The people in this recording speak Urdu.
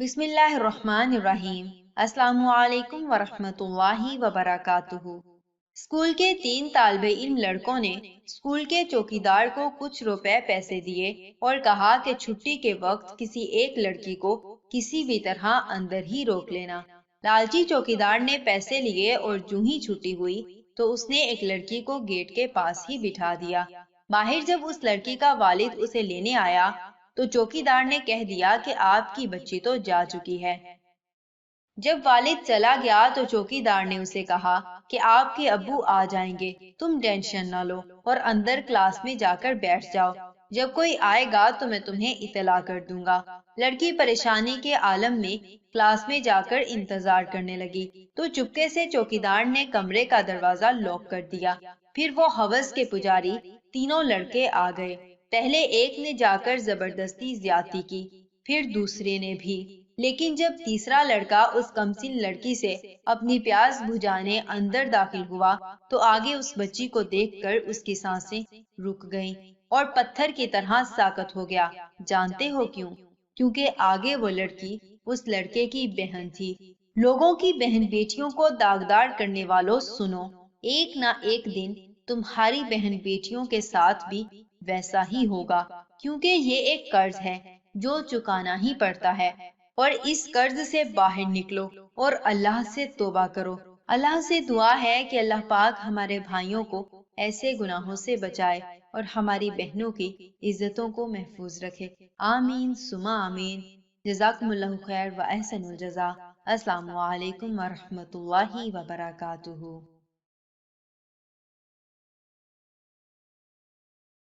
بسم اللہ الرحمن الرحیم۔ السلام علیکم ورحمۃ اللہ وبرکاتہ۔ اسکول کے 3 طالب علم لڑکوں نے اسکول کے چوکیدار کو کچھ روپے پیسے دیے اور کہا کہ چھٹی کے وقت کسی ایک لڑکی کو کسی بھی طرح اندر ہی روک لینا۔ لالچی چوکیدار نے پیسے لیے اور جوں ہی چھٹی ہوئی تو اس نے ایک لڑکی کو گیٹ کے پاس ہی بٹھا دیا۔ باہر جب اس لڑکی کا والد اسے لینے آیا تو چوکیدار نے کہہ دیا کہ آپ کی بچی تو جا چکی ہے۔ جب والد چلا گیا تو چوکیدار نے اسے کہا کہ آپ کے ابو آ جائیں گے، تم ٹینشن نہ لو اور اندر کلاس میں جا کر بیٹھ جاؤ، جب کوئی آئے گا تو میں تمہیں اطلاع کر دوں گا۔ لڑکی پریشانی کے عالم میں کلاس میں جا کر انتظار کرنے لگی تو چپکے سے چوکیدار نے کمرے کا دروازہ لاک کر دیا۔ پھر وہ ہوس کے پجاری تینوں لڑکے آ گئے۔ پہلے ایک نے جا کر زبردستی زیادتی کی، پھر دوسرے نے بھی، لیکن جب تیسرا لڑکا اس کمسن لڑکی سے اپنی پیاس بجھانے اندر داخل ہوا تو آگے اس بچی کو دیکھ کر اس کی سانسیں رک گئیں اور پتھر کی طرح ساکت ہو گیا۔ جانتے ہو کیوں؟ کیونکہ آگے وہ لڑکی اس لڑکے کی بہن تھی۔ لوگوں کی بہن بیٹیوں کو داغدار کرنے والوں سنو، ایک نہ ایک دن تمہاری بہن بیٹیوں کے ساتھ بھی ویسا ہی ہوگا، کیونکہ یہ ایک قرض ہے جو چکانا ہی پڑتا ہے، اور اس قرض سے باہر نکلو اور اللہ سے توبہ کرو۔ اللہ سے دعا ہے کہ اللہ پاک ہمارے بھائیوں کو ایسے گناہوں سے بچائے اور ہماری بہنوں کی عزتوں کو محفوظ رکھے۔ آمین ثم آمین۔ جزاکم اللہ خیر و احسن الجزا۔ السلام علیکم ورحمۃ اللہ وبرکاتہ۔